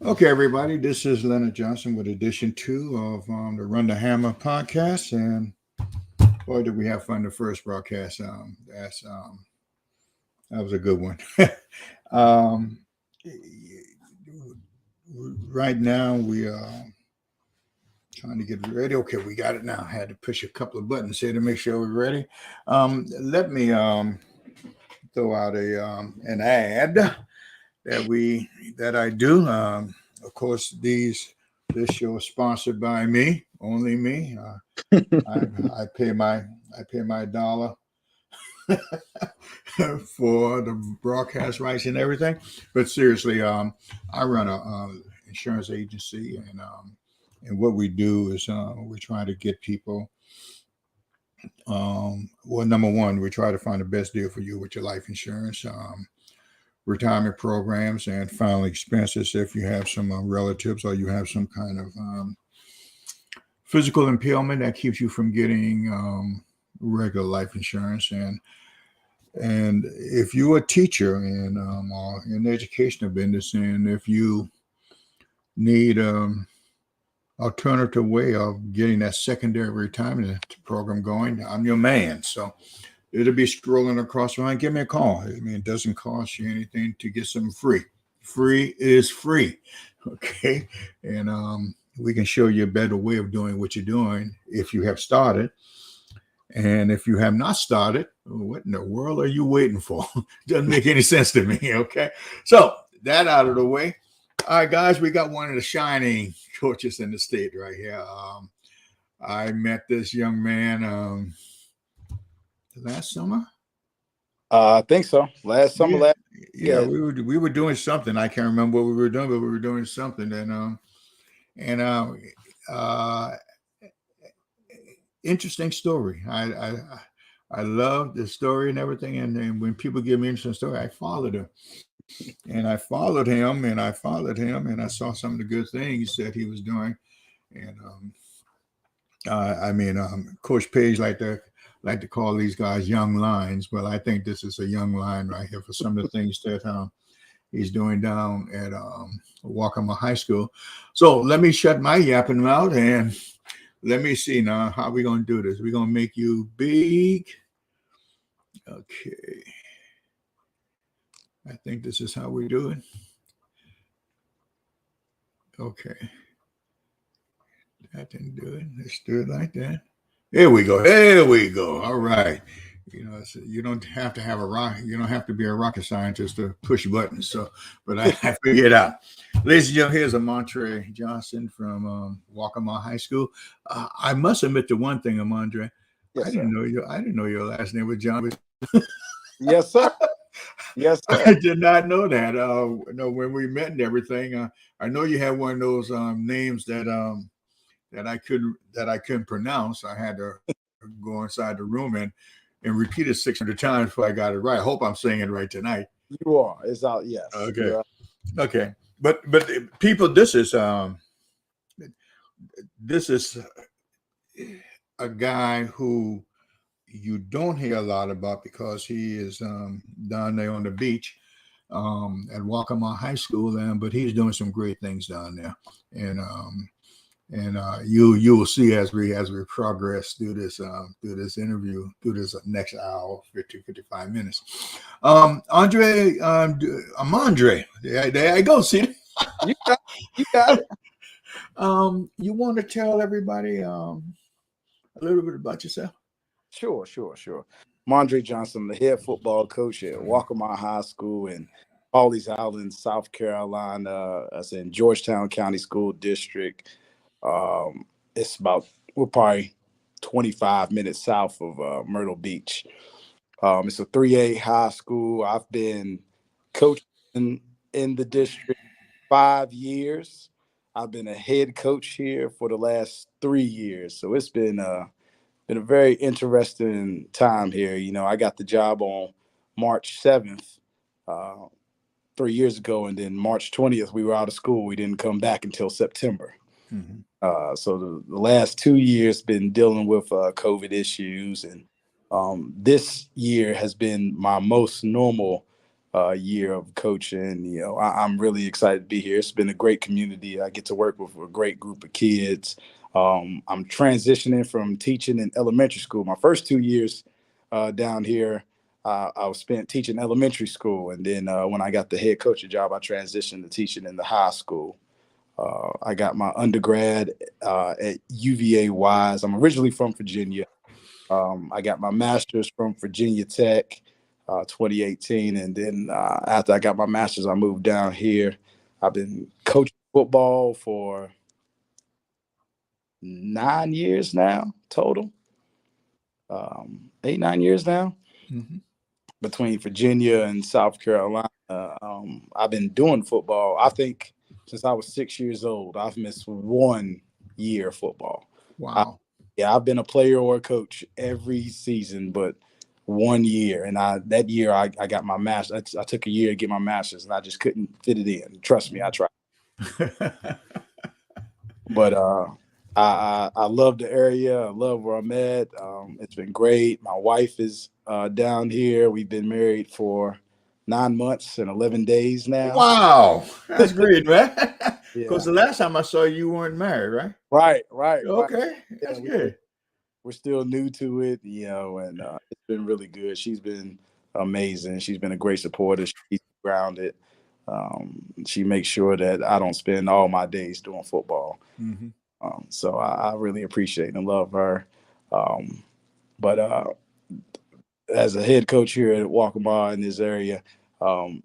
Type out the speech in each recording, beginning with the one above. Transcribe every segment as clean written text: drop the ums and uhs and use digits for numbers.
Okay, everybody, this is Leonard Johnson with edition two of the Run the Hammer podcast. And boy, did we have fun the first broadcast. That was a good one. um, right now, we are trying to get ready. Okay, we got it now. I had to push a couple of buttons here to make sure we're ready. Let me throw out a an ad that I do. Of course, this show is sponsored by me, only me. I pay my dollar for the broadcast rights and everything. But seriously, I run a insurance agency, and what we do is we try to get people. Well, number one, we try to find the best deal for you with your life insurance. Retirement programs and final expenses if you have some relatives or you have some kind of physical impairment that keeps you from getting regular life insurance. And if you're a teacher and or in the educational business, and if you need alternative way of getting that secondary retirement program going, I'm your man. So it'll be scrolling across the line. Give me a call. I mean, it doesn't cost you anything to get something free. Free is free. Okay. And we can show you a better way of doing what you're doing if you have started. And if you have not started, what in the world are you waiting for? Doesn't make any sense to me. Okay. So that out of the way. All right, guys, we got one of the shining coaches in the state right here. I met this young man last summer. I think so. Last summer, Yeah, yeah, yeah. we were doing something. I can't remember what we were doing, but we were doing something. And uh, interesting story. I love the story and everything. And when people give me interesting story, I followed him, and I followed him, and I followed him, and I saw some of the good things that he was doing. And Coach Page like to call these guys young lions. Well, I think this is a young lion right here for some of the things that he's doing down at Waccamaw High School. So let me shut my yapping mouth and let me see now how we gonna do this. We're gonna make you big. Okay. I think this is how we do it. Okay. That didn't do it. Let's do it like that. Here we go. There we go. All right. You don't have to have a rock. You don't have to be a rocket scientist to push buttons. So, but I figured it out. Ladies and gentlemen, here's Amondre Johnson from Waccamaw High School. I must admit to one thing, Amondre. Yes, sir. I didn't know your last name was John. Yes, sir. Yes, I sir. did not know that. When we met and everything, I know you had one of those names that I couldn't pronounce. I had to go inside the room and repeat it 600 times before I got it right. I hope I'm saying it right tonight. You are. It's out. Yes. Okay. Okay. But people, this is a guy who you don't hear a lot about because he is down there on the beach at Waccamaw High School, but he's doing some great things down there, and you will see as we progress through this interview through this next hour 55 minutes. Amondre, there I go. See, You got, you got it. you want to tell everybody a little bit about yourself? Sure. Amondre Johnson, the head football coach at Waccamaw High School in Pawleys Island, South Carolina. That's in Georgetown County School District. It's about, we're probably 25 minutes south of Myrtle Beach. It's a 3A high school. I've been coaching in the district 5 years. I've been a head coach here for the last 3 years. So it's been a very interesting time here. I got the job on March 7th, 3 years ago, and then March 20th, we were out of school. We didn't come back until September. Mm-hmm. So the last 2 years been dealing with COVID issues, and this year has been my most normal year of coaching. You know, I'm really excited to be here. It's been a great community. I get to work with a great group of kids. I'm transitioning from teaching in elementary school. My first 2 years down here, I was spent teaching elementary school, and then when I got the head coaching job, I transitioned to teaching in the high school. I got my undergrad at UVA Wise. I'm originally from Virginia. I got my master's from Virginia Tech, 2018, and then after I got my master's, I moved down here. I've been coaching football for 9 years now total. 8, 9 years now. Mm-hmm. Between Virginia and South Carolina. I've been doing football, I think, since I was 6 years old. I've missed 1 year of football. Wow. I've been a player or a coach every season, but 1 year. And that year I got my master's. I took a year to get my master's, and I just couldn't fit it in. Trust me, I tried. But I love the area. I love where I'm at. It's been great. My wife is down here. We've been married for 9 months and 11 days now. Wow, that's great, man. Because Yeah. the last time I saw you, you weren't married, Right. right? Okay, that's good. We're still new to it, you know, and it's been really good. She's been amazing. She's been a great supporter. She's grounded. She makes sure that I don't spend all my days doing football. Mm-hmm. So I really appreciate and love her. But as a head coach here at Wacamaw in this area,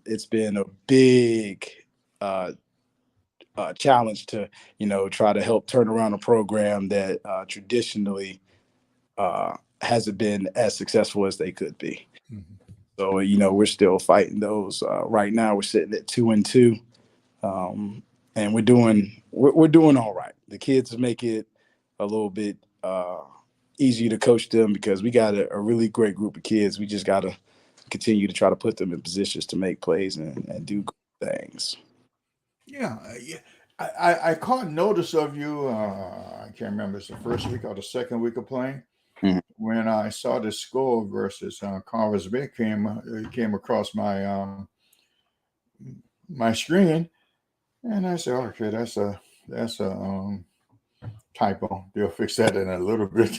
it's been a big challenge to, you know, try to help turn around a program that traditionally hasn't been as successful as they could be. Mm-hmm. So, you know, we're still fighting those. Right now, we're sitting at 2-2, and we're doing all right. The kids make it a little bit easier to coach them because we got a really great group of kids. We just got to continue to try to put them in positions to make plays and do good things. Yeah, yeah. I caught notice of you. I can't remember if it's the first week or the second week of playing. Mhm. When I saw the score versus Carver's Bay came across my screen, and I said, "Okay, that's a typo. They'll fix that in a little bit."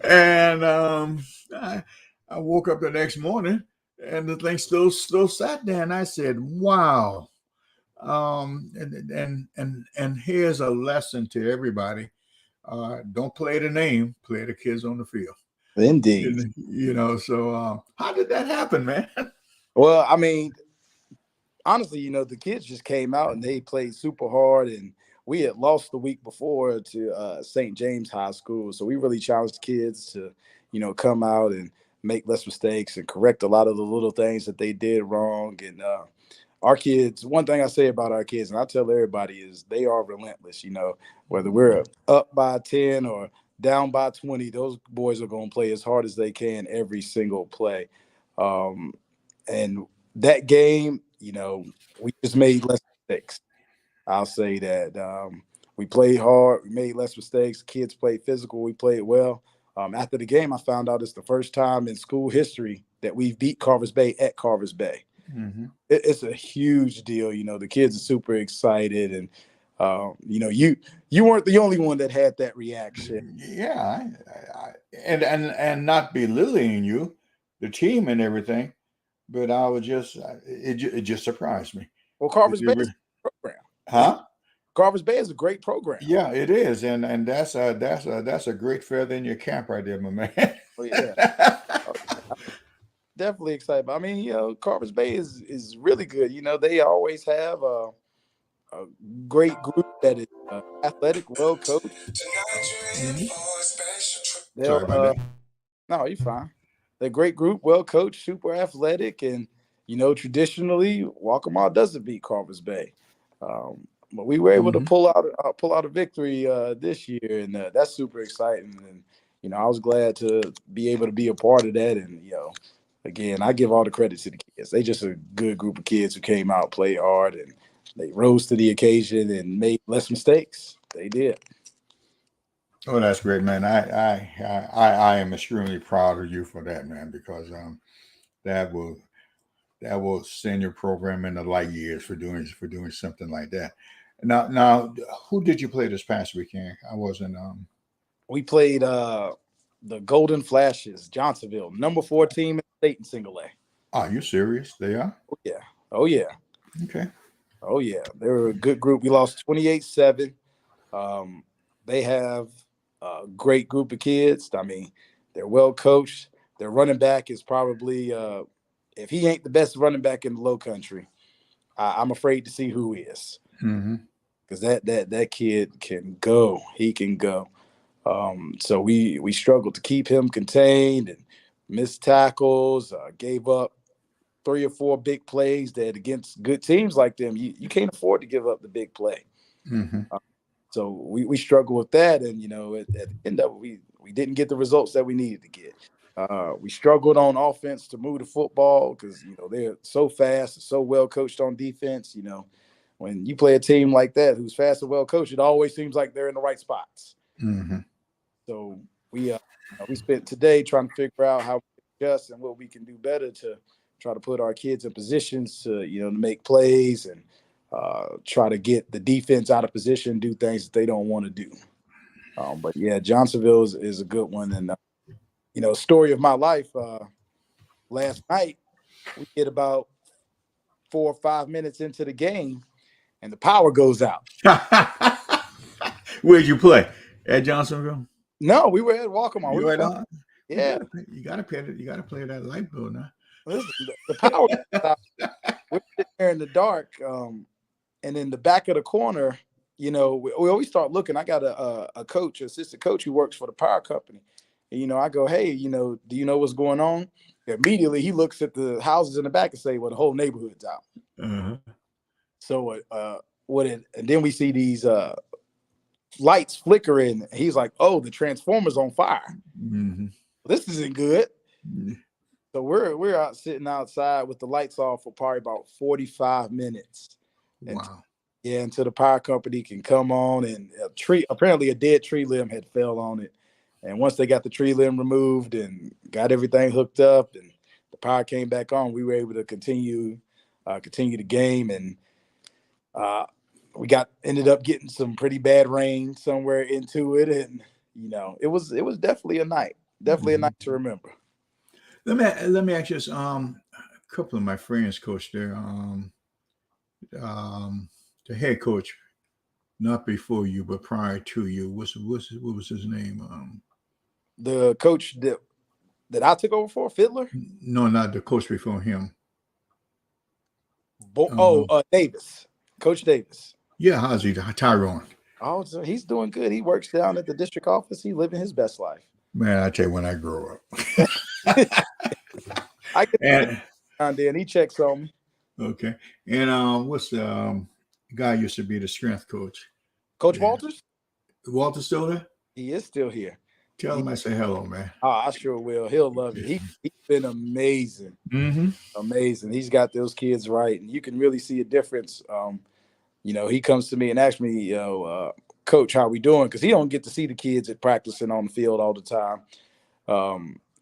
And I woke up the next morning, and the thing still sat there, and I said, "Wow." And here's a lesson to everybody: don't play the name, play the kids on the field. Indeed. So how did that happen, man? Well, I mean, honestly, you know, the kids just came out and they played super hard, and we had lost the week before to St. James High School. So we really challenged the kids to, you know, come out and make less mistakes and correct a lot of the little things that they did wrong. And our kids, one thing I say about our kids, and I tell everybody, is they are relentless. You know, whether we're up by 10 or down by 20, those boys are going to play as hard as they can every single play. And that game, you know, we just made less mistakes. I'll say that we played hard, we made less mistakes. Kids played physical, we played well. After the game, I found out it's the first time in school history that we've beat Carver's Bay at Carver's Bay. Mm-hmm. It's a huge deal. You know, the kids are super excited, and you know, you weren't the only one that had that reaction. Yeah, and not belittling you, the team and everything, but I was just it just surprised me. Well, Carver's It Bay re- is a program. huh? Carver's Bay is a great program. Yeah, it is, and that's a great feather in your cap right there, my man. Oh yeah. Definitely excited. I mean, you know, Carver's Bay is really good. You know, they always have a great group that is athletic, well coached. Mhm. They'll Sorry about that. no, you're fine. They're a great group, well coached, super athletic, and you know, traditionally, Waccamaw doesn't beat Carver's Bay. But we were able to Mhm. pull out a victory this year, and that's super exciting. And you know, I was glad to be able to be a part of that. And you know, again, I give all the credit to the kids. They just a good group of kids who came out, played hard, and they rose to the occasion and made less mistakes. They did. Oh, that's great, man. I am extremely proud of you for that, man, because that will send your program into light years for doing something like that. Now, who did you play this past weekend? I wasn't. We played the Golden Flashes, Johnsonville, number 4 team in the state in single A. Are you serious? They are? Oh yeah. Oh yeah. Okay. Oh yeah. They were a good group. We lost 28-7. They have a great group of kids. I mean, they're well coached. Their running back is probably if he ain't the best running back in the Low Country, I'm afraid to see who is. Because that kid can go. He can go. So we struggled to keep him contained and missed tackles, gave up 3 or 4 big plays that against good teams like them, you can't afford to give up the big play. So we struggled with that. And, you know, at the end of it, we didn't get the results that we needed to get. We struggled on offense to move the football because, you know, they're so fast and so well coached on defense. You know, when you play a team like that who's fast and well coached, it always seems like they're in the right spots. So we spent today trying to figure out how we adjust and what we can do better to try to put our kids in positions to, you know, to make plays and try to get the defense out of position, do things that they don't want to do. But yeah, Johnsonville is a good one. And, you know, story of my life, last night, we get about 4 or 5 minutes into the game and the power goes out. Where'd you play? At Johnsonville? No, we were at Wacamaw. You were yeah. You gotta play that light bill now. Listen, the power goes out. We're sitting there in the dark. And in the back of the corner, you know, we always start looking. I got a coach, assistant coach who works for the power company. And, you know, I go, hey, you know, do you know what's going on? Immediately he looks at the houses in the back and say, well, the whole neighborhood's out. So and then we see these lights flickering. He's like, oh, the transformer's on fire. This isn't good. So we're out sitting outside with the lights off for probably about 45 minutes. Wow. Until the power company can come on, and apparently a dead tree limb had fell on it. And once they got the tree limb removed and got everything hooked up and the power came back on, we were able to continue the game. And we ended up getting some pretty bad rain somewhere into it. And, you know, it was definitely a night to remember. Let me ask you this. A couple of my friends coached there. The head coach, not before you, but prior to you, what was his name? The coach that I took over for, Fiddler? No, not the coach before him. Davis. Coach Davis. Yeah, how's he? Tyrone. Oh, so he's doing good. He works down at the district office. He's living his best life. Man, I tell you, when I grow up. I get down there and he checks on me. Okay. And what's the guy used to be the strength coach? Coach Walters? Walter's still there? He is still here. Tell him I say hello, man. Oh, I sure will. He'll love you. He's been amazing. Amazing. He's got those kids right. And you can really see a difference. You know, he comes to me and asks me, you know, Coach, how we doing? Because he don't get to see the kids at practicing on the field all the time.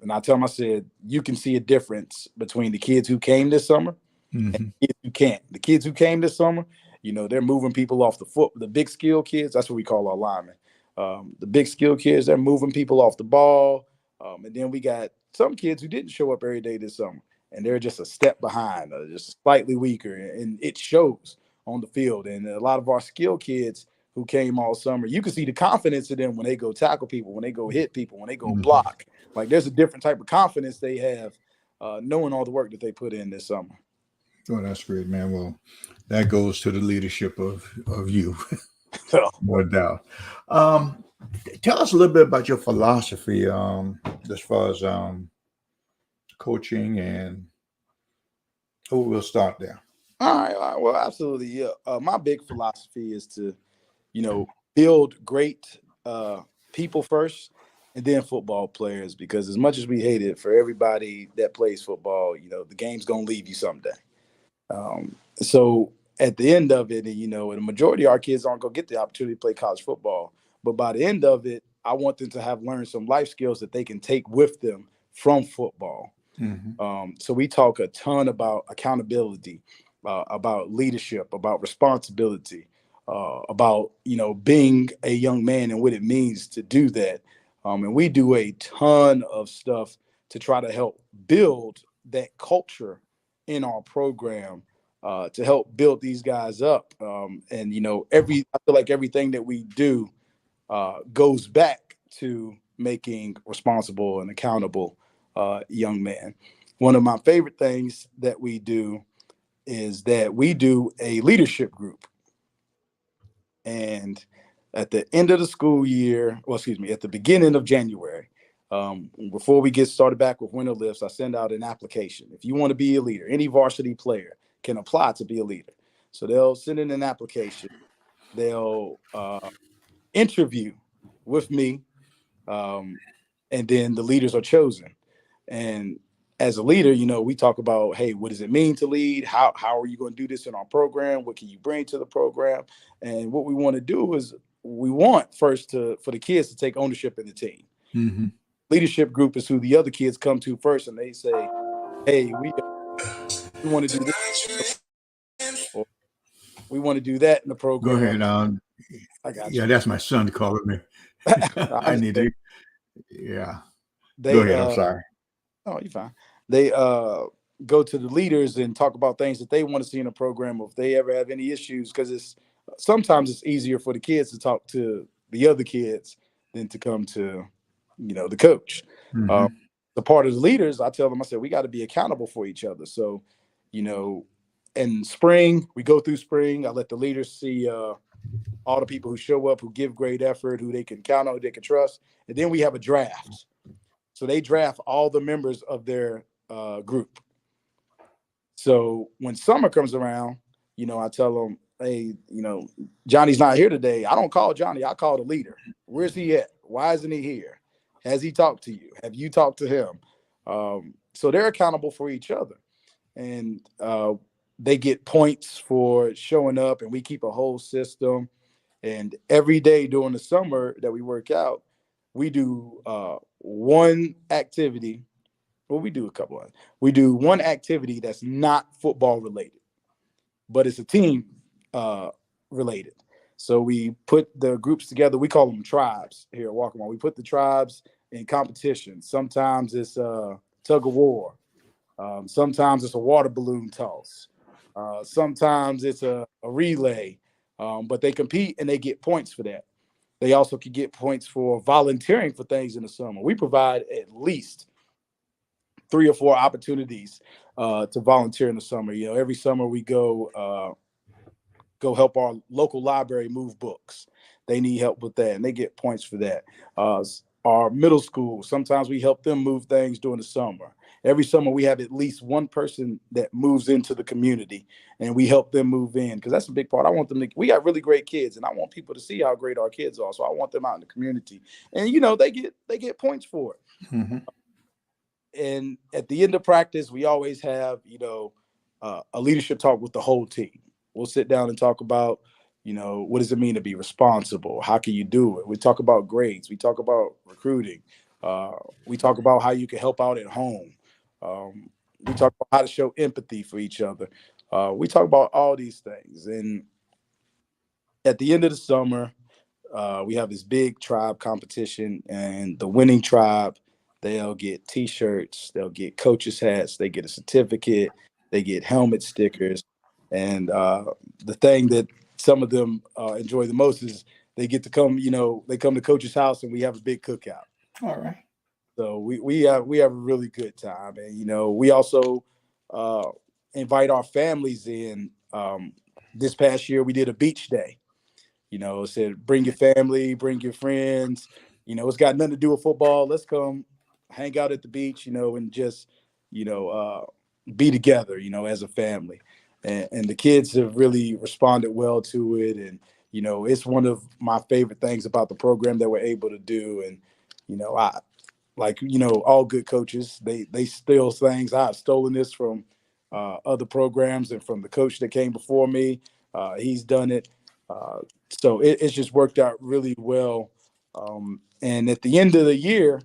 And I tell him, I said, you can see a difference between the kids who came this summer and the kids who can't. The kids who came this summer, you know, they're moving people off the foot. The big skill kids, that's what we call our linemen. The big skill kids, they're moving people off the ball. And then we got some kids who didn't show up every day this summer, and they're just a step behind, just slightly weaker, and it shows on the field. And a lot of our skill kids who came all summer, you can see the confidence in them when they go tackle people, when they go hit people, when they go block. Like there's a different type of confidence they have, knowing all the work that they put in this summer. Oh, that's great, man. Well, that goes to the leadership of you, no doubt. Tell us a little bit about your philosophy as far as coaching, and we'll start there. All right. Well, absolutely. Yeah. My big philosophy is to, you know, build great people first and then football players, because as much as we hate it, for everybody that plays football, you know, the game's going to leave you someday. So at the end of it, you know, the majority of our kids aren't going to get the opportunity to play college football. But by the end of it, I want them to have learned some life skills that they can take with them from football. So we talk a ton about accountability, about leadership, about responsibility, about, being a young man and what it means to do that. And we do a ton of stuff to try to help build that culture in our program, to help build these guys up. And, I feel like everything that we do goes back to making responsible and accountable young men. One of my favorite things that we do is that we do a leadership group. And at the end of the school year, at the beginning of January, before we get started back with winter lifts, I send out an application. If you want to be a leader, any varsity player can apply to be a leader. So they'll send in an application. They'll interview with me, and then the leaders are chosen. And as a leader, we talk about, hey, what does it mean to lead? How are you going to do this in our program? What can you bring to the program? And what we want to do is we want first for the kids to take ownership in the team. Mm-hmm. Leadership group is who the other kids come to first, and they say, hey, we want to do this, or we want to do that in the program. Go ahead. I got you. Yeah, that's my son calling me. I need to. Yeah. Go ahead. I'm sorry. Oh, you're fine. They go to the leaders and talk about things that they want to see in a program, or if they ever have any issues, because sometimes it's easier for the kids to talk to the other kids than to come to, the coach. Mm-hmm. The part of the leaders, I tell them, I said, we got to be accountable for each other. So, in spring, we go through spring. I let the leaders see all the people who show up, who give great effort, who they can count on, who they can trust. And then we have a draft. So they draft all the members of their group. So when summer comes around, I tell them, hey, Johnny's not here today. I don't call Johnny. I call the leader. Where's he at? Why isn't he here? Has he talked to you? Have you talked to him? So they're accountable for each other. And they get points for showing up, and we keep a whole system. And every day during the summer that we work out, we do one activity. Well, we do a couple of. We do one activity that's not football related, but it's a team related. So we put the groups together. We call them tribes here at Wacamaw. We put the tribes in competition. Sometimes it's tug of war. Sometimes it's a water balloon toss. Sometimes it's a relay. But they compete and they get points for that. They also can get points for volunteering for things in the summer. We provide at least 3 or 4 opportunities to volunteer in the summer. Every summer we go help our local library move books. They need help with that, and they get points for that. Our middle school, sometimes we help them move things during the summer. Every summer we have at least one person that moves into the community, and we help them move in, because that's a big part. I want them to, we got really great kids, and I want people to see how great our kids are. So I want them out in the community, and they get points for it. Mm-hmm. And at the end of practice, we always have, a leadership talk with the whole team. We'll sit down and talk about, what does it mean to be responsible? How can you do it? We talk about grades. We talk about recruiting. We talk about how you can help out at home. We talk about how to show empathy for each other. We talk about all these things. And at the end of the summer, we have this big tribe competition, and the winning tribe, they'll get T-shirts, they'll get coaches' hats, they get a certificate, they get helmet stickers. And the thing that some of them enjoy the most is they get to come, they come to coach's house and we have a big cookout. All right. So we have a really good time. And, we also invite our families in. This past year, we did a beach day. It said, bring your family, bring your friends. It's got nothing to do with football. Let's come hang out at the beach, and just, be together, as a family. And the kids have really responded well to it. And, it's one of my favorite things about the program that we're able to do. And, I like, all good coaches, they steal things. I've stolen this from other programs and from the coach that came before me. He's done it. So it's just worked out really well. And at the end of the year,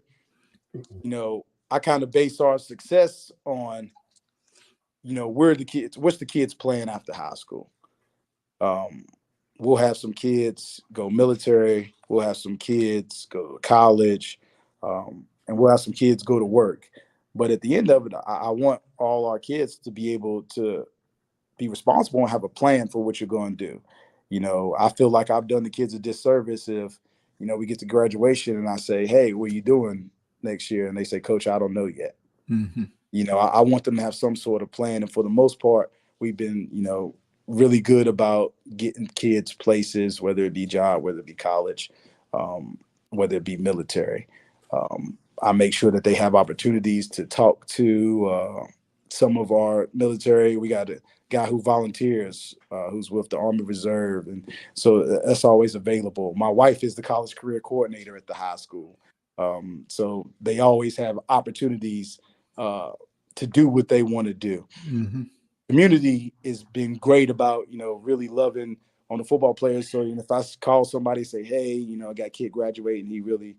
I kind of base our success on, where the kids, what's the kids playing after high school. Um, we'll have some kids go military. We'll have some kids go to college, and we'll have some kids go to work. But at the end of it, I want all our kids to be able to be responsible and have a plan for what you're going to do. I feel like I've done the kids a disservice if, we get to graduation and I say, hey, what are you doing next year? And they say, Coach, I don't know yet. Mm-hmm. I want them to have some sort of plan. And for the most part, we've been, really good about getting kids places, whether it be job, whether it be college, whether it be military. I make sure that they have opportunities to talk to some of our military. We got a guy who volunteers, who's with the Army Reserve. And so that's always available. My wife is the college career coordinator at the high school. So they always have opportunities to do what they want to do. Mm-hmm. Community has been great about, really loving on the football players. So if I call somebody, say, hey, I got a kid graduating, he really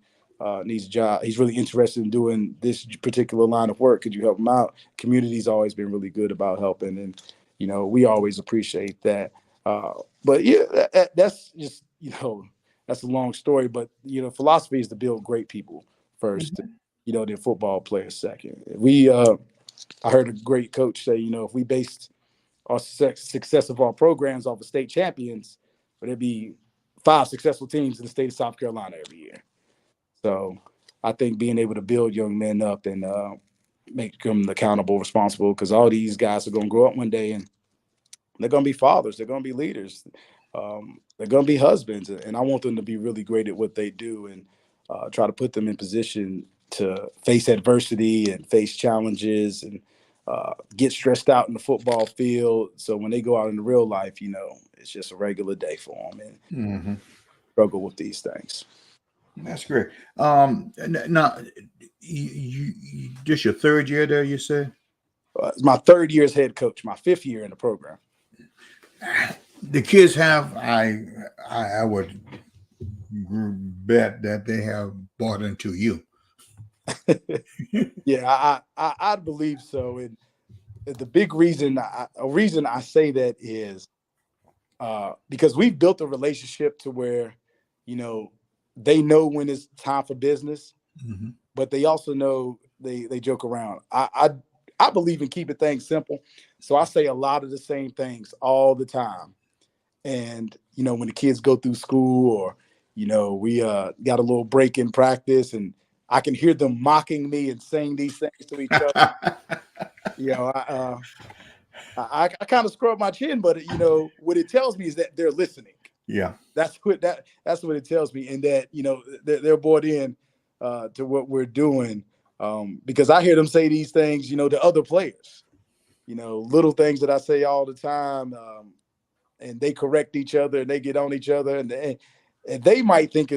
needs a job. He's really interested in doing this particular line of work. Could you help him out? Community's always been really good about helping. And, we always appreciate that. But yeah, that's just, that's a long story. But, philosophy is to build great people first, Mm-hmm. Then football players second. I heard a great coach say, if we based our success of our programs off of state champions, but there'd be 5 successful teams in the state of South Carolina every year. So I think being able to build young men up and make them accountable, responsible, because all these guys are going to grow up one day and they're going to be fathers. They're going to be leaders. They're going to be husbands. And I want them to be really great at what they do and try to put them in position to face adversity and face challenges and get stressed out in the football field. So when they go out in the real life, it's just a regular day for them and Mm-hmm. struggle with these things. That's great. Now, this your third year there, you said? It's my 3rd year as head coach, my 5th year in the program. The kids have, I would bet that they have bought into you. Yeah, I believe so. And the big reason, I say that is because we've built a relationship to where, they know when it's time for business, Mm-hmm. but they also know they joke around. I believe in keeping things simple. So I say a lot of the same things all the time. And, when the kids go through school or, we got a little break in practice and I can hear them mocking me and saying these things to each other. I kind of scrub my chin, but what it tells me is that they're listening. Yeah. That's what it tells me, and that they're bought in to what we're doing, because I hear them say these things, to other players, little things that I say all the time, and they correct each other and they get on each other, and they might think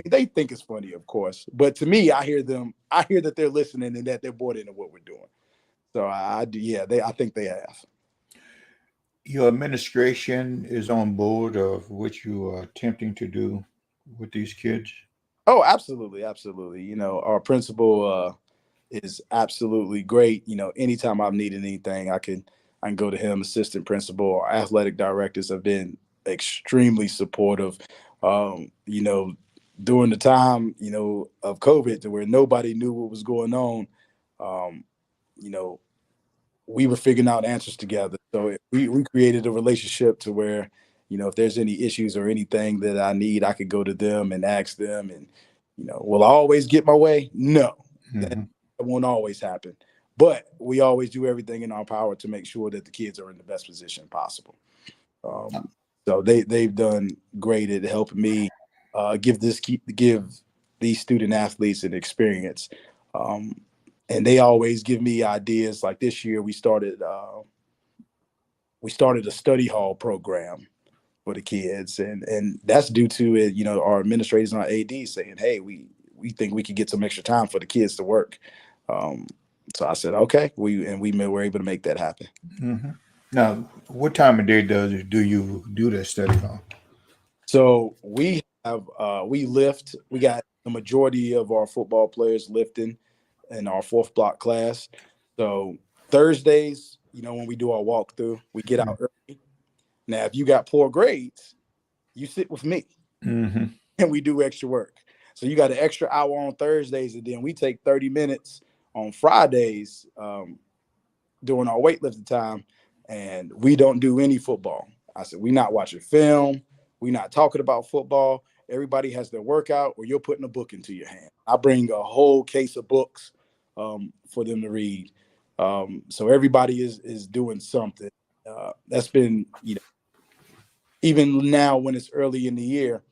they think it's funny, of course, but to me, I hear that they're listening and that they're bought into what we're doing. So I think they have. Your administration is on board of what you are attempting to do with these kids? Oh, absolutely, absolutely. Our principal is absolutely great. Anytime I've needed anything, I can go to him. Assistant principal, our athletic directors have been extremely supportive. During the time, of COVID, to where nobody knew what was going on, um, you know, we were figuring out answers together. So we created a relationship to where, if there's any issues or anything that I need, I could go to them and ask them. And, will I always get my way? No, that Mm-hmm. won't always happen. But we always do everything in our power to make sure that the kids are in the best position possible. So they've done great at helping me give these student athletes an experience. And they always give me ideas. Like this year, we started a study hall program for the kids, and that's due to it. Our administrators and our AD saying, "Hey, we think we could get some extra time for the kids to work." So I said, "Okay," we were able to make that happen. Mm-hmm. Now, what time of day do you do that study hall? So we lift. We got the majority of our football players lifting in our 4th block class. So Thursdays, when we do our walkthrough, we get out early. Now, if you got poor grades, you sit with me Mm-hmm. and we do extra work. So you got an extra hour on Thursdays, and then we take 30 minutes on Fridays during our weightlifting time, and we don't do any football. I said, we're not watching film. We're not talking about football. Everybody has their workout, or you're putting a book into your hand. I bring a whole case of books for them to read. So everybody is doing something. That's been, even now when it's early in the year,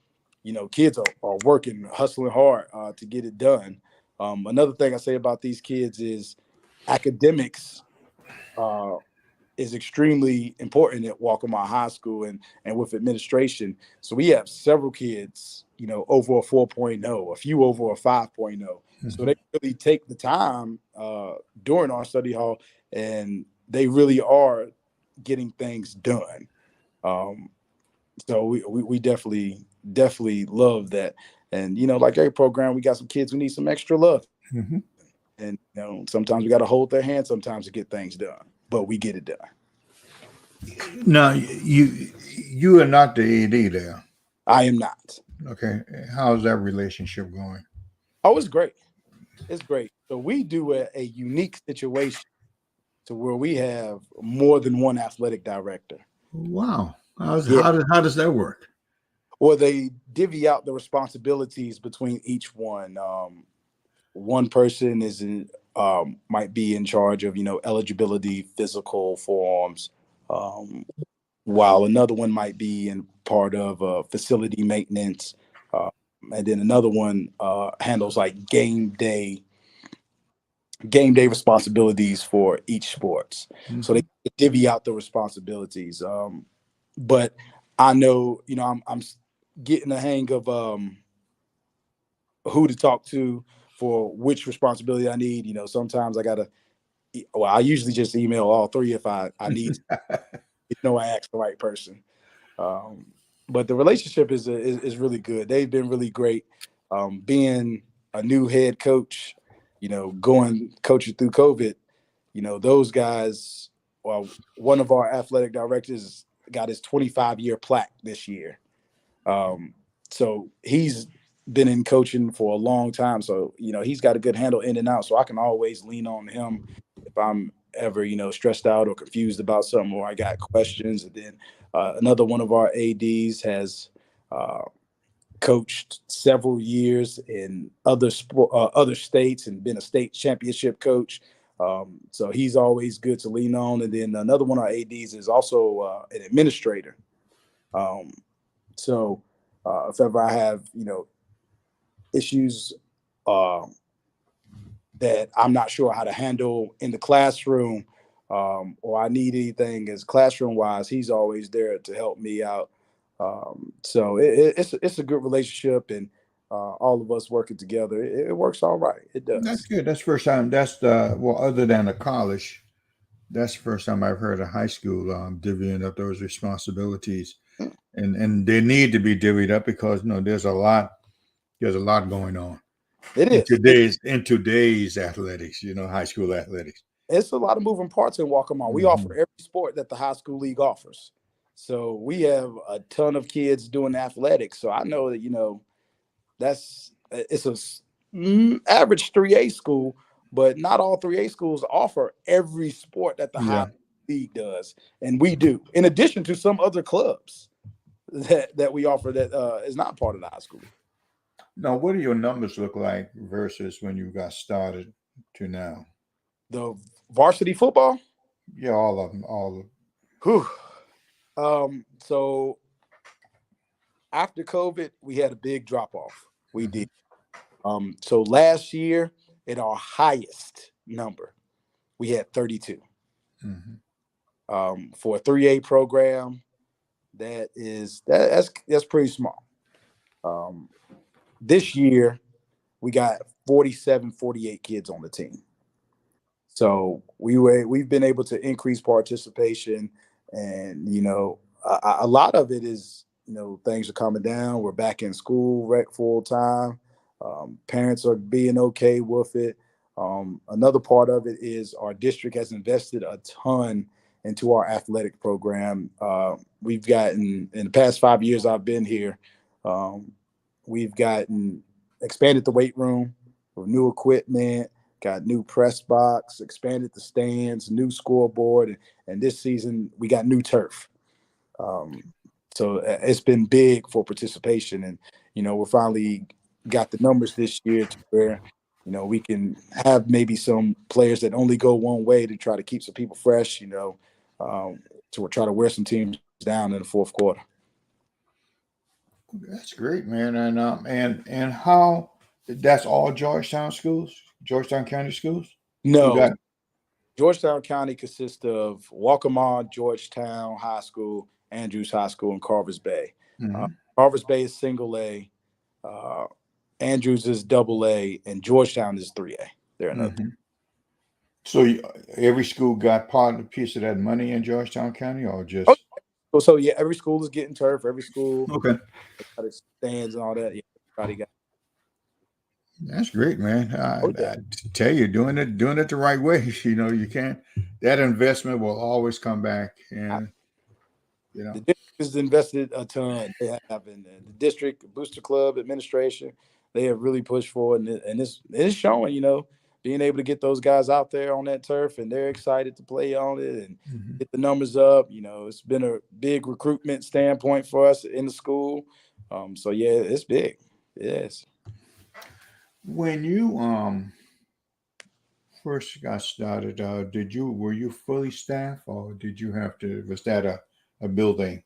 kids are working, hustling hard to get it done. Another thing I say about these kids is academics is extremely important at Waccamaw High School and with administration. So we have several kids, over a 4.0, a few over a 5.0. Mm-hmm. So they really take the time during our study hall, and they really are getting things done. So we definitely love that. And, like every program, we got some kids who need some extra love. Mm-hmm. And, sometimes we got to hold their hand sometimes to get things done, but we get it done. Now, you are not the AD there. I am not. Okay. How's that relationship going? Oh, it's great. It's great. So we do a unique situation to where we have more than one athletic director. Wow. How does that work? Well, they divvy out the responsibilities between each one. One person might be in charge of, eligibility, physical forms, while another one might be in part of facility maintenance. And then another one handles like game day responsibilities for each sports. Mm-hmm. So they divvy out the responsibilities. But I know, I'm getting the hang of who to talk to for which responsibility I need. Sometimes I usually just email all three if I need to. I ask the right person. But the relationship is really good. They've been really great. Being a new head coach, going coaching through COVID, those guys. Well, one of our athletic directors got his 25-year plaque this year. So he's been in coaching for a long time. So, he's got a good handle in and out. So I can always lean on him if I'm ever, stressed out or confused about something, or I got questions. And then another one of our ADs has coached several years in other states and been a state championship coach. So he's always good to lean on. And then another one of our ADs is also an administrator. So if ever I have, issues that I'm not sure how to handle in the classroom, or I need anything as classroom wise, he's always there to help me out. So it's a good relationship, and all of us working together, it works all right. It does. That's good. That's the first time. Other than a college, that's the first time I've heard a high school divvying up those responsibilities, and they need to be divvied up because there's a lot going on. It is in today's athletics, high school athletics. It's a lot of moving parts in Wacamaw. Mm-hmm. We offer every sport that the high school league offers. So we have a ton of kids doing athletics. So I know that, it's a average 3A school, but not all 3A schools offer every sport that the high league does. And we do, in addition to some other clubs that we offer that is not part of the high school. Now, what do your numbers look like versus when you got started to now? The varsity football? Yeah, all of them. Whew. So after COVID, we had a big drop off. We did. So last year, at our highest number, we had 32. Mm-hmm. For a 3A program, that's pretty small. This year, we got 47, 48 kids on the team. So we've been able to increase participation, and a lot of it is things are coming down. We're back in school full time. Parents are being okay with it. Another part of it is our district has invested a ton into our athletic program. We've gotten, in the past 5 years I've been here, we've gotten expanded the weight room with new equipment, got new press box, expanded the stands, new scoreboard, and this season we got new turf. So it's been big for participation, and we're finally got the numbers this year to where we can have maybe some players that only go one way to try to keep some people fresh, to try to wear some teams down in the fourth quarter. That's great, man. And how that's all Georgetown schools, Georgetown County schools? No, Georgetown County consists of Waccamaw, Georgetown High School, Andrews High School, and Carvers Bay. Carvers Bay is single A, Andrews is double A, and Georgetown is 3A. They're another. So every school got part of a piece of that money in Georgetown County, or just? So yeah, every school is getting turf. Every school, stands and all that. Yeah, everybody got. That's great, man. I tell you, doing it the right way. You can't. That investment will always come back, and the district has invested a ton. They have in the district booster club administration. They have really pushed forward, and it's showing. Being able to get those guys out there on that turf, and they're excited to play on it and get the numbers up. It's been a big recruitment standpoint for us in the school. So yeah, it's big. Yes. When you first got started, were you fully staffed, or did you have to? Was that a building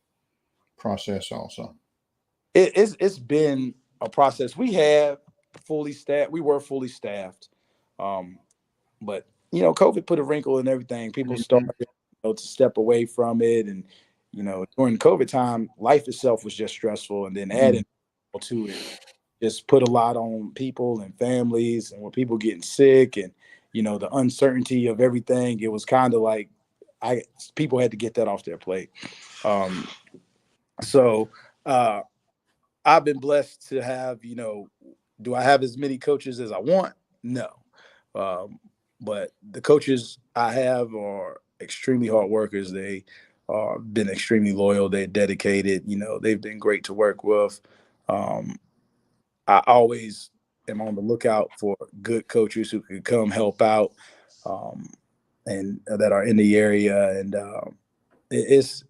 process also? It's been a process. We have fully staffed. We were fully staffed. But COVID put a wrinkle in everything. People started to step away from it, and during COVID time, life itself was just stressful, and then adding to it just put a lot on people and families, and when people getting sick, and the uncertainty of everything, it was kind of like people had to get that off their plate. So I've been blessed to have. Do I have as many coaches as I want? No. But the coaches I have are extremely hard workers. They been extremely loyal. They're dedicated. They've been great to work with. I always am on the lookout for good coaches who can come help out, and that are in the area. And it's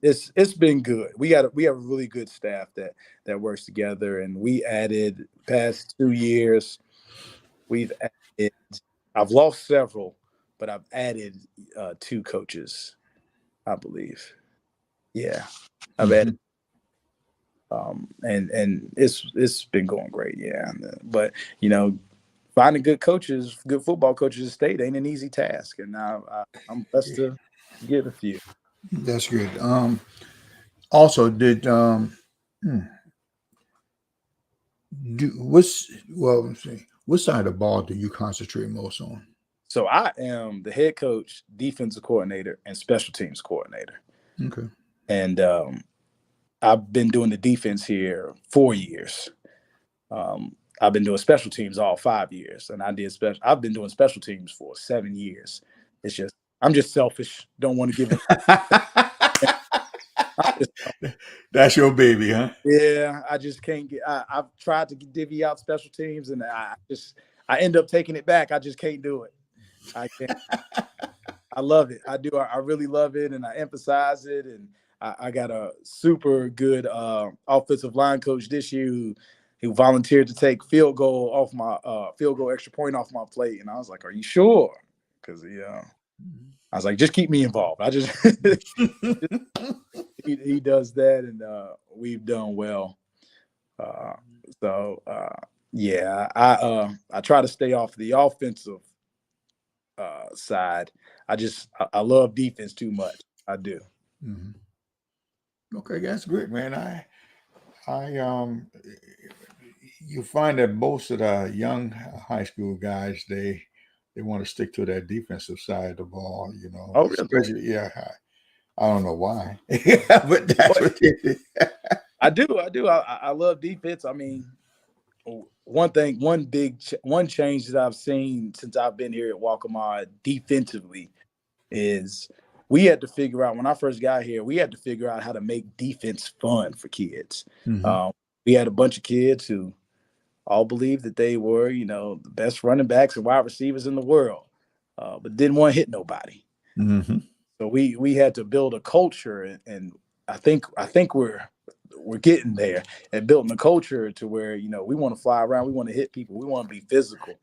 been good. We have a really good staff that works together. And we added past 2 years. We've added. I've lost several, but I've added 2 coaches, I believe. Yeah, I've added, and it's been going great. Yeah, but finding good coaches, good football coaches in the state ain't an easy task, and I'm blessed to get a few. That's good. Also, did let's see. What side of the ball do you concentrate most on? So I am the head coach, defensive coordinator, and special teams coordinator. Okay. And I've been doing the defense here 4 years. I've been doing special teams all 5 years, and I've been doing special teams for 7 years. It's just I'm just selfish. Don't want to give it. That's your baby, huh? Yeah, I just can't get. I've tried to divvy out special teams, and I end up taking it back. I just can't do it. I can't. I love it. I do. I really love it, and I emphasize it. And I got a super good offensive line coach this year who volunteered to take field goal extra point off my plate, and I was like, "Are you sure?" Because I was like, "Just keep me involved." I just he does that, and we've done well. Yeah, I try to stay off the offensive side. I love defense too much. I do. Okay, that's great, man. You find that most of the young high school guys they want to stick to that defensive side of the ball. Oh, really? Especially, yeah. I don't know why, but that's what it is. I do. I love defense. I mean, one change that I've seen since I've been here at Wacamaw defensively is we had to figure out, when I first got here, we had to figure out how to make defense fun for kids. Mm-hmm. We had a bunch of kids who all believed that they were, the best running backs and wide receivers in the world, but didn't want to hit nobody. Mm-hmm. So we had to build a culture, and I think we're getting there and building a culture to where we want to fly around, we want to hit people, we want to be physical,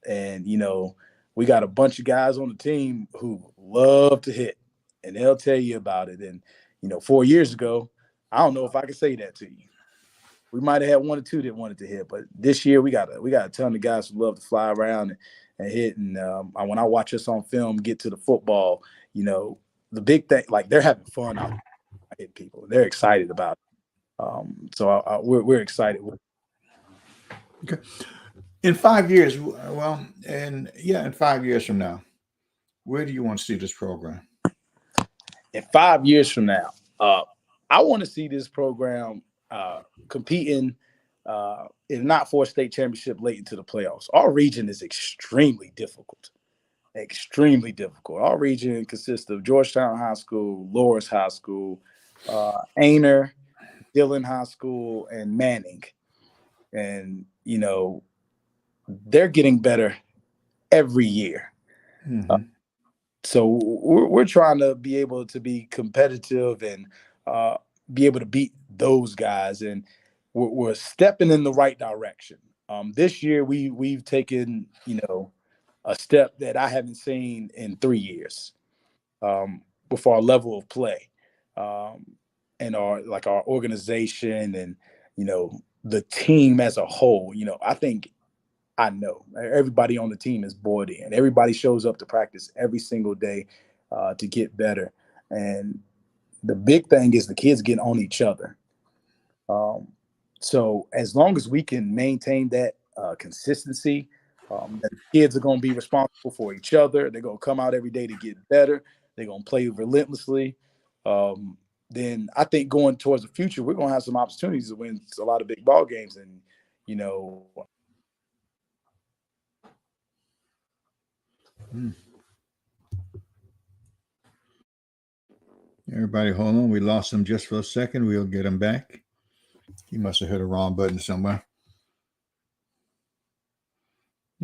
and we got a bunch of guys on the team who love to hit, and they'll tell you about it. And 4 years ago, I don't know if I could say that to you. We might have had one or two that wanted to hit, but this year we got a ton of guys who love to fly around and hit. And when I watch us on film get to the football, the big thing, like, they're having fun out there hitting people. They're excited about it. So we're excited. Okay. In 5 years, in 5 years from now, where do you want to see this program? In 5 years from now, I want to see this program competing, if not for a state championship, late into the playoffs. Our region is extremely difficult. Our region consists of Georgetown High School, Loris High School, Aner, Dillon High School, and Manning. And, they're getting better every year. Mm-hmm. So we're trying to be able to be competitive and be able to beat those guys. And we're stepping in the right direction. This year, we've taken, a step that I haven't seen in 3 years with our level of play, and our organization, and the team as a whole. I know everybody on the team is bought in. Everybody shows up to practice every single day to get better. And the big thing is the kids get on each other. So as long as we can maintain that consistency, that kids are going to be responsible for each other. They're going to come out every day to get better. They're going to play relentlessly. Then I think going towards the future, we're going to have some opportunities to win a lot of big ball games. And, Everybody, hold on. We lost him just for a second. We'll get him back. He must have hit a wrong button somewhere.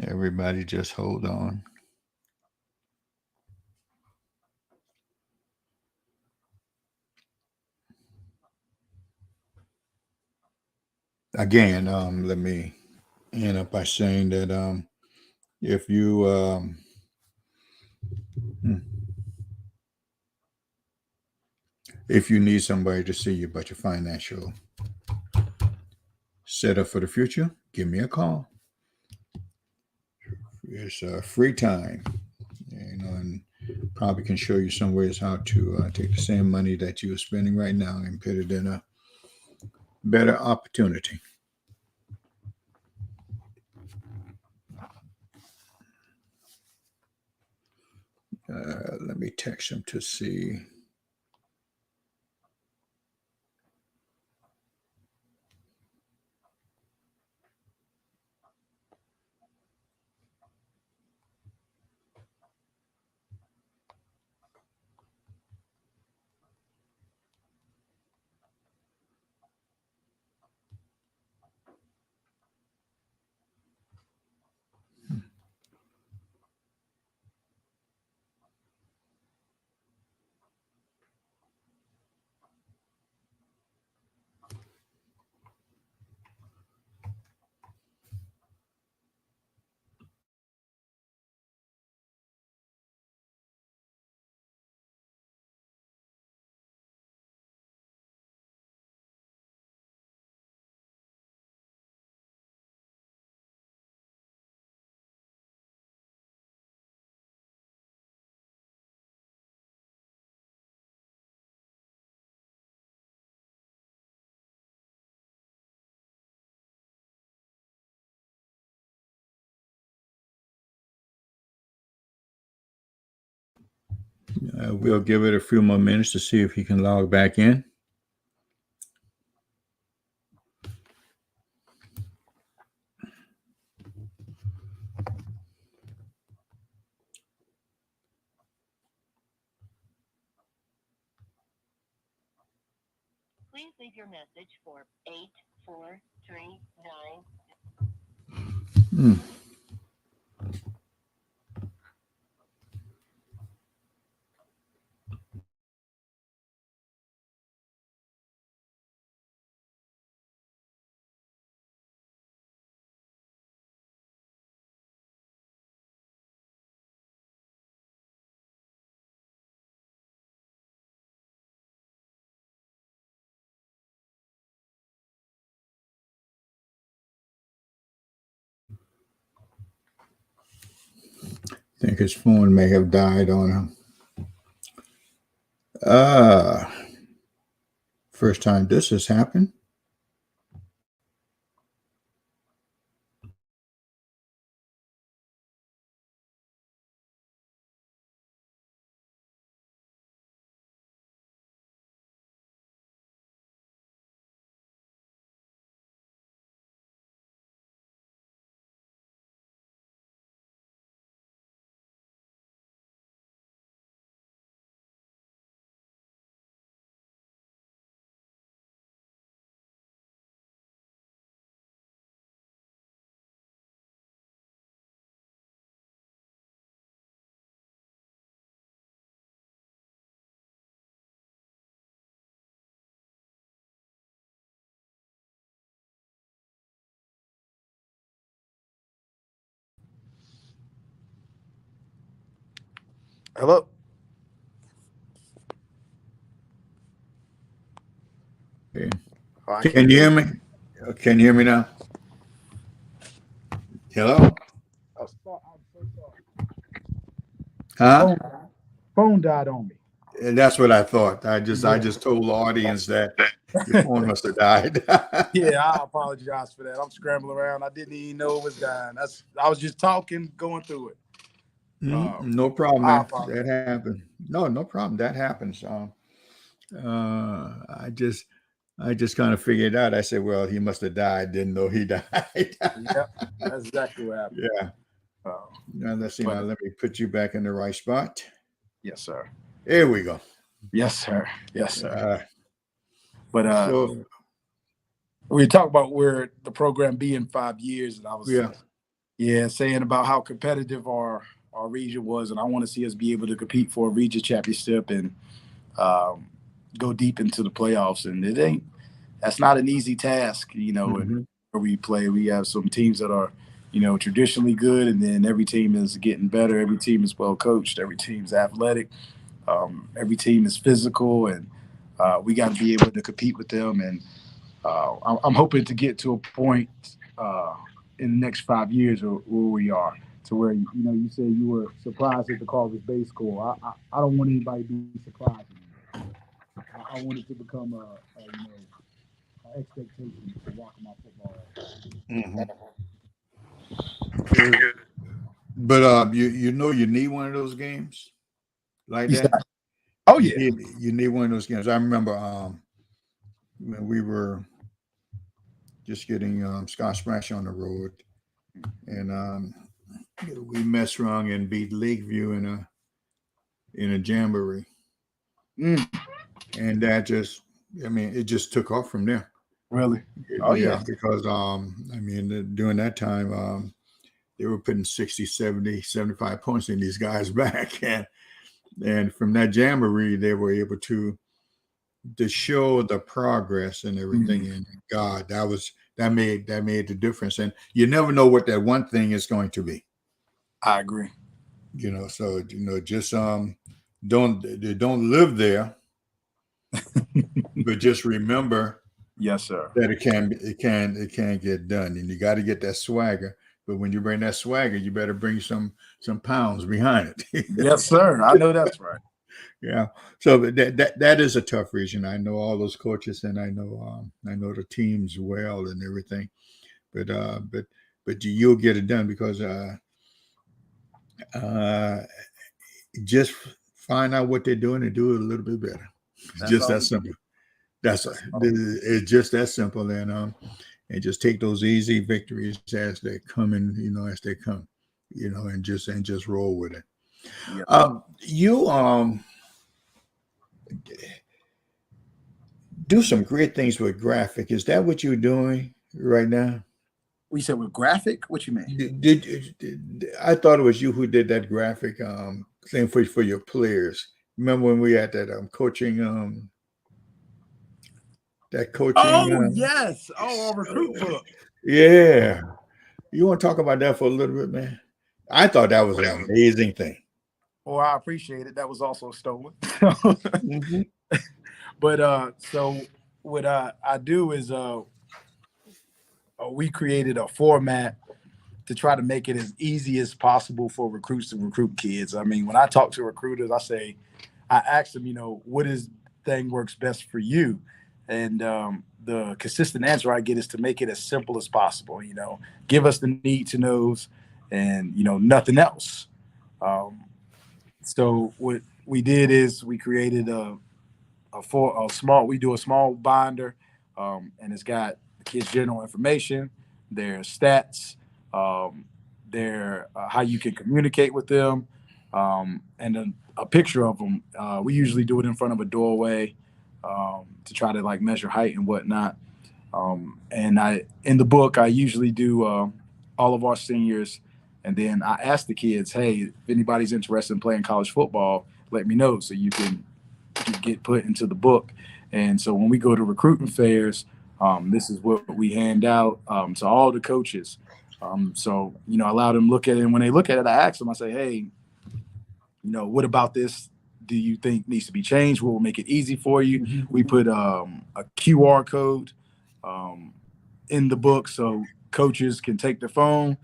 Everybody, just hold on. Again, let me end up by saying that if you if you need somebody to see you about your financial setup for the future, give me a call. It's free time, and probably can show you some ways how to take the same money that you're spending right now and put it in a better opportunity. Let me text him to see. We'll give it a few more minutes to see if he can log back in. Please leave your message for 8439. Hmm. I think his phone may have died on him. First time this has happened. Hello. Okay. Oh, I Can can't you hear hear me? Can you hear me now? Hello? I'm so sorry. Huh? Phone died on me. And that's what I thought. I Yeah. just told the audience that your phone must have died. Yeah, I apologize for that. I'm scrambling around. I didn't even know it was dying. I was just talking, going through it. No problem, I man. apologize. That happened. No problem. That happens. I just kind of figured out. I said, well, he must have died. Didn't know he died. Yep, that's exactly what happened. Yeah. Uh, Now let's see. but Now let me put you back in the right spot. yes, sir. There we go. Yes, sir. Yes, sir. But So we talked about where the program be in 5 years, and I was saying about how competitive our region was, and I want to see us be able to compete for a region championship and um, go deep into the playoffs. And that's not an easy task, And where we play, we have some teams that are, traditionally good, and then every team is getting better. Every team is well coached. Every team's athletic. Every team is physical, and we got to be able to compete with them. And I'm hoping to get to a point in the next 5 years where we are, to where you said you were surprised at the Carver's Bay School. I don't want anybody to be surprised. I want it to become an expectation for Waccamaw football. Mhm. But you need one of those games like You said, that. oh yeah, You need one of those games. I remember when we were just getting Scott Splash on the road, and we messed around and beat Lakeview in a jamboree, mm, and that just, I mean, it just took off from there. really? Oh Yeah, yeah, because I mean, during that time, they were putting 60, 70, 75 points in these guys back, and from that jamboree, they were able to show the progress and everything. mm, And God, that made the difference. And you never know what that one thing is going to be. I agree. So just don't live there, but just remember Yes, sir. that it can get done, and you got to get that swagger. But when you bring that swagger, you better bring some pounds behind it. Yes, sir. I know that's right. Yeah. So that is a tough region. I know all those coaches, and I know the teams well and everything. But you'll get it done because uh, just find out what they're doing and do it a little bit better. It's That's just all. that simple. That's That's all. it's just that simple, and just take those easy victories as they come in, as they come, and just roll with it. Yeah. You do some great things with graphic. Is that what you're doing right now? We said with graphic? What you mean? I thought it was you who did that graphic thing for your players. Remember when we had that coaching Oh, yes. Oh, our recruit book. Yeah. You want to talk about that for a little bit, man? I thought that was an amazing thing. Well, I appreciate it. That was also stolen. But so what I do is we created a format to try to make it as easy as possible for recruits to recruit kids. I mean, when I talk to recruiters, I ask them, what is thing works best for you? And the consistent answer I get is to make it as simple as possible. Give us the need to knows and, nothing else. So what we did is we created we do a small binder, and it's got the kids' general information, their stats, their how you can communicate with them, and then a picture of them. We usually do it in front of a doorway to try to like measure height and whatnot. And in the book, I usually do all of our seniors. And then I ask the kids, hey, if anybody's interested in playing college football, let me know so you can get put into the book. And so when we go to recruiting fairs, this is what we hand out to all the coaches. So, allow them to look at it. And when they look at it, I ask them, I say, hey, what about this do you think needs to be changed? What will make it easy for you? Mm-hmm. We put a QR code in the book so coaches can take their phone,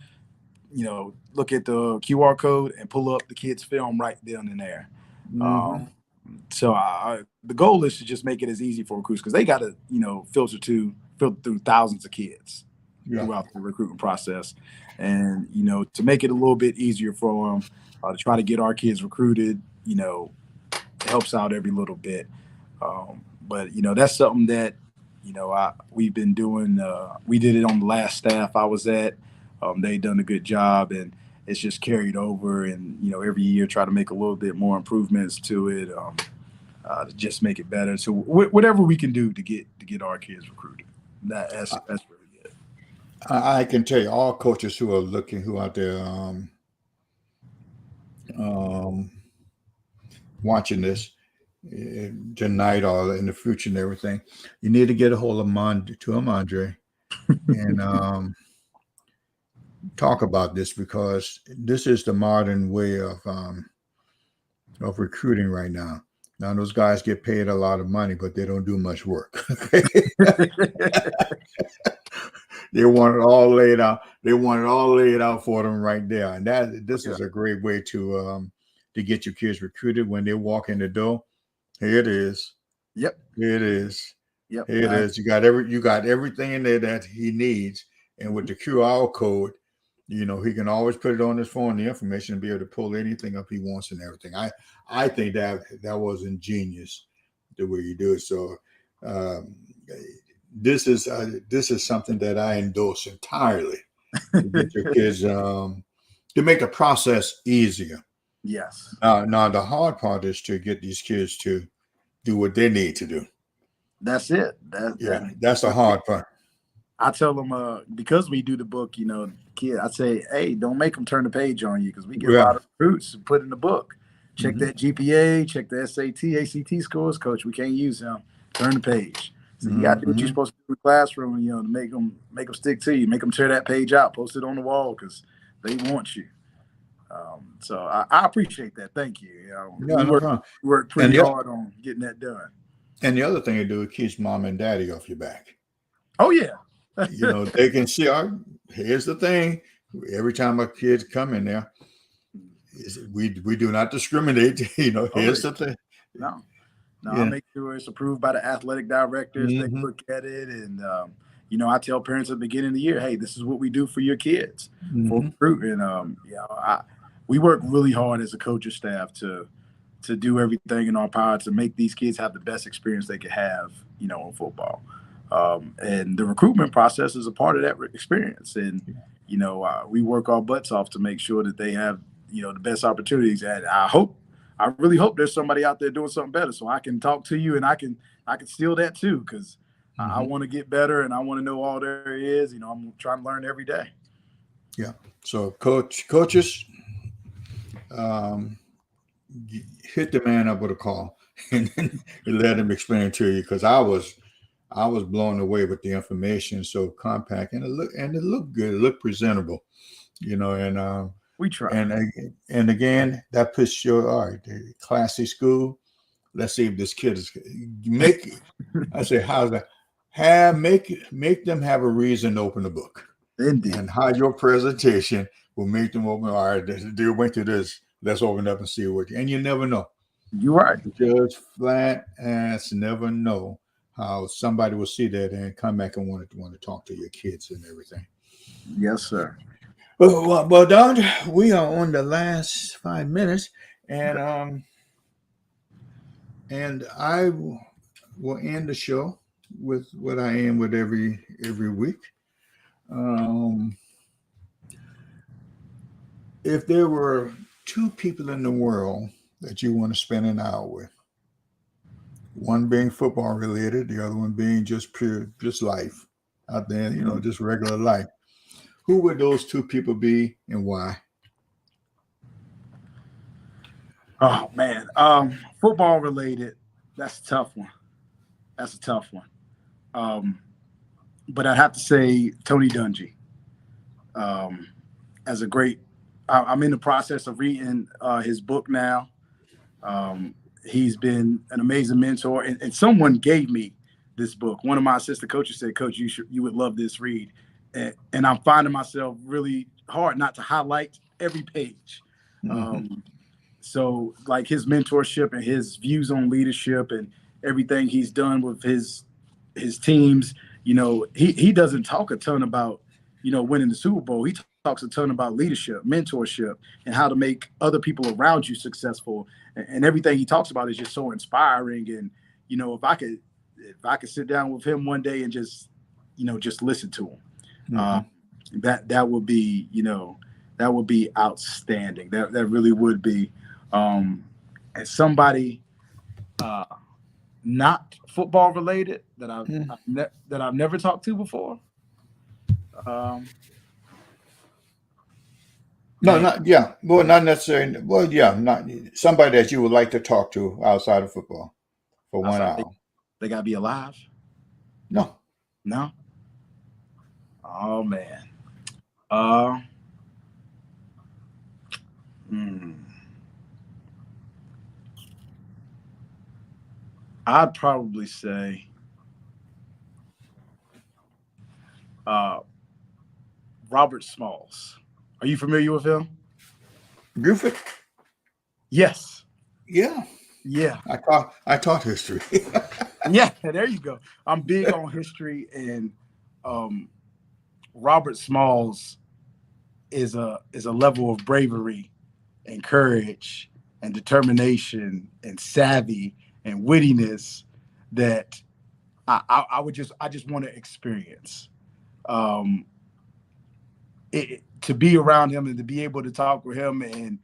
look at the QR code and pull up the kids' film right then and there. Mm-hmm. So the goal is to just make it as easy for recruits because they got to, filter through thousands of kids throughout the recruitment process. And, to make it a little bit easier for them to try to get our kids recruited, helps out every little bit. But, that's something that, we've been doing. We did it on the last staff I was at. They've done a good job, and it's just carried over. And, every year try to make a little bit more improvements to it to just make it better. So whatever we can do to get our kids recruited, that's really good. I can tell you, all coaches who are out there watching this tonight or in the future and everything, you need to get a hold of Amondre and talk about this because this is the modern way of recruiting right now. Now those guys get paid a lot of money, but they don't do much work. They want it all laid out. They want it all laid out for them right there. And this is a great way to get your kids recruited when they walk in the door. Here it is. Yep. Here it is. Yep. Here it is. You got everything in there that he needs. And with the QR code, he can always put it on his phone, the information, and be able to pull anything up he wants and everything. I think that was ingenious the way you do it. So this is something that I endorse entirely to get your kids to make the process easier. Yes. Now the hard part is to get these kids to do what they need to do. That's it. That's the hard part. I tell them because we do the book, kid, I say, hey, don't make them turn the page on you because we get a lot of recruits to put in the book. Check that GPA, check the SAT, ACT scores, coach. We can't use them. Turn the page. So you got to do what you're supposed to do in the classroom, to make them stick to you, make them tear that page out, post it on the wall because they want you. So I appreciate that. Thank you. We work pretty hard on getting that done. And the other thing to do is keeps mom and daddy off your back. Oh yeah. They can see. Here's the thing: every time a kid come in there, we do not discriminate. Here's the thing. No, I make sure it's approved by the athletic directors. They look at it, and I tell parents at the beginning of the year, hey, this is what we do for your kids for recruit. And we work really hard as a coaching staff to do everything in our power to make these kids have the best experience they could have, in football. And the recruitment process is a part of that experience. And, we work our butts off to make sure that they have, the best opportunities. And I really hope there's somebody out there doing something better so I can talk to you and I can I could steal that too, because I want to get better and I want to know all there is. You know, I'm trying to learn every day. Yeah. So coaches, hit the man up with a call and let him explain it to you, because I was blown away with the information, so compact, and it looked good, it looked presentable, you know, and We try. and again, that puts your all right, the classy school. Let's see if this kid is make. I say, how's that? Make them have a reason to open the book. Indeed. And how your presentation will make them open. All right, they went to this. Let's open up and see what. And you never know. You're right. Just flat ass never know how somebody will see that and come back and want to talk to your kids and everything. Yes, sir. Well, Don, we are on the last 5 minutes, and I will end the show with what I end with every week. If there were 2 people in the world that you want to spend an hour with, one being football related, the other one being just life out there, you know, just regular life, who would those 2 people be and why? Oh man, football related. That's a tough one. But I'd have to say Tony Dungy. As a great, I'm in the process of reading his book now. He's been an amazing mentor, and someone gave me this book. One of my assistant coaches said, "Coach, you would love this read," and I'm finding myself really hard not to highlight every page. So like his mentorship and his views on leadership and everything he's done with his teams, you know, he doesn't talk a ton about, you know, winning the Super Bowl. He talks a ton about leadership, mentorship, and how to make other people around you successful. And everything he talks about is just so inspiring. And, you know, if I could sit down with him one day and just listen to him, that would be, you know, that would be outstanding. That really would be. And somebody not football related that I've never talked to before. No, not necessarily. Well, yeah, not somebody that you would like to talk to outside of football for 1 hour. They gotta be alive. No. Oh man. I'd probably say Robert Smalls. Are you familiar with him? Buford? Yes. Yeah. I taught history. Yeah, there you go. I'm big on history, and Robert Smalls is a level of bravery and courage and determination and savvy and wittiness that I just want to experience. To be around him and to be able to talk with him and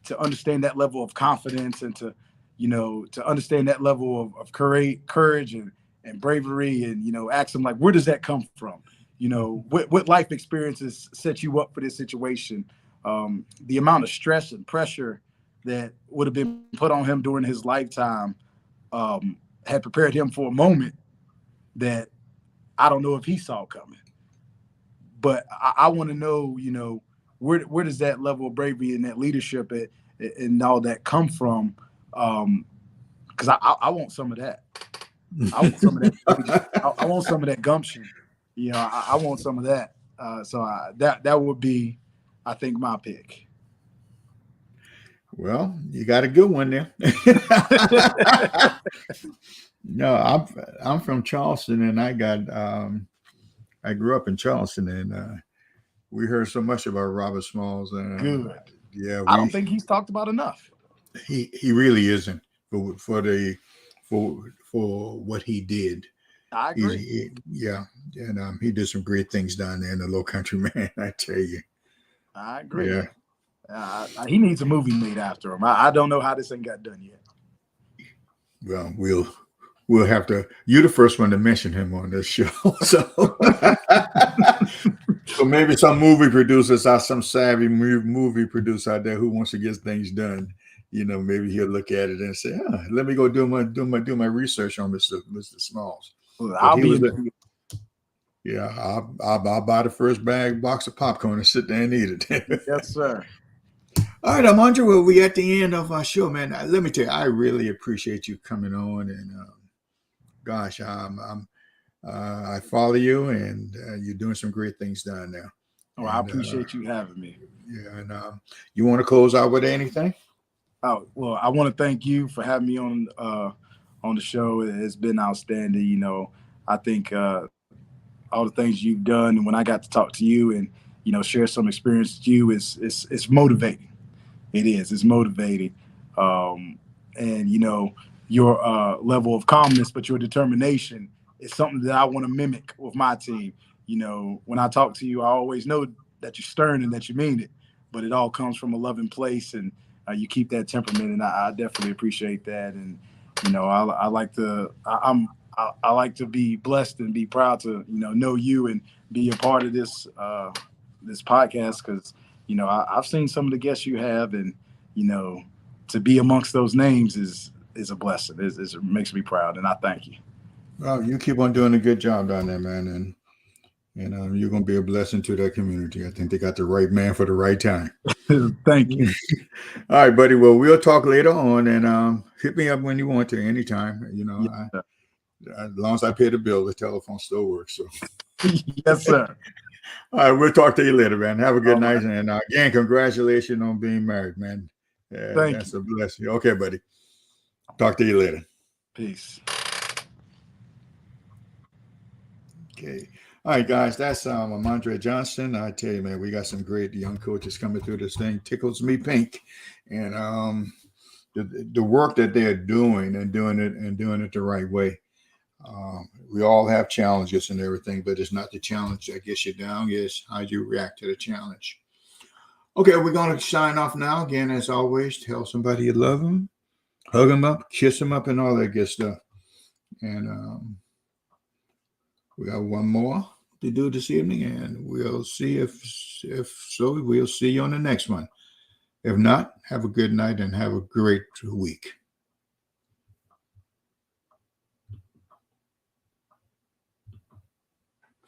to understand that level of confidence and to understand that level of courage and bravery, and, you know, ask him, like, where does that come from? You know, what life experiences set you up for this situation? The amount of stress and pressure that would have been put on him during his lifetime had prepared him for a moment that I don't know if he saw coming. But I want to know, you know, where does that level of bravery and that leadership and all that come from? Because I want some of that. I want some of that. I want some of that gumption. You know, I want some of that. So that would be, I think, my pick. Well, you got a good one there. No, I'm from Charleston, and I grew up in Charleston, and we heard so much about Robert Smalls. Good. Yeah, I don't think he's talked about enough. He really isn't for what he did. I agree. And he did some great things down there in the Low Country, man. I tell you. I agree. Yeah. He needs a movie made after him. I don't know how this thing got done yet. Well, we'll have to. You're the first one to mention him on this show, so so maybe some movie producers are some savvy movie producer out there who wants to get things done. Maybe he'll look at it and say, "Let me go do my research on Mr. Smalls." Well, But I'll he be was, in. yeah, I'll buy the first box of popcorn and sit there and eat it. Yes, sir. All right, Amondre, well, we at the end of our show, man. Let me tell you, I really appreciate you coming on, and gosh, I follow you, and you're doing some great things down there. Oh, I appreciate you having me. Yeah, and you want to close out with anything? Oh, well, I want to thank you for having me on the show. It's been outstanding. I think all the things you've done, and when I got to talk to you and share some experience with you, it's motivating. It is. It's motivating. And your level of calmness, but your determination is something that I want to mimic with my team. When I talk to you, I always know that you're stern and that you mean it, but it all comes from a loving place, and you keep that temperament, and I definitely appreciate that. And I like to be blessed and be proud to know you and be a part of this this podcast, because I've seen some of the guests you have, and to be amongst those names is a blessing. It makes me proud, and I thank you. Well, you keep on doing a good job down there, man, and you're going to be a blessing to that community. I think they got the right man for the right time. Thank you. All right, buddy. Well, we'll talk later on, and hit me up when you want to, anytime. Yeah. As long as I pay the bill, the telephone still works. So, yes, sir. All right, we'll talk to you later, man. Have a good All night, right. and again, congratulations on being married, man. That's a blessing. Okay, buddy. Talk to you later. Peace. Okay. All right, guys, that's Amondre Johnson. I tell you, man, we got some great young coaches coming through this thing. Tickles me pink. And the work that they're doing and doing it the right way. We all have challenges and everything, but it's not the challenge that gets you down. It's how you react to the challenge. Okay, we're going to sign off now. Again, as always, tell somebody you love them, hug them up, kiss them up, and all that good stuff. And we got one more to do this evening, and we'll see if so. We'll see you on the next one. If not, have a good night and have a great week.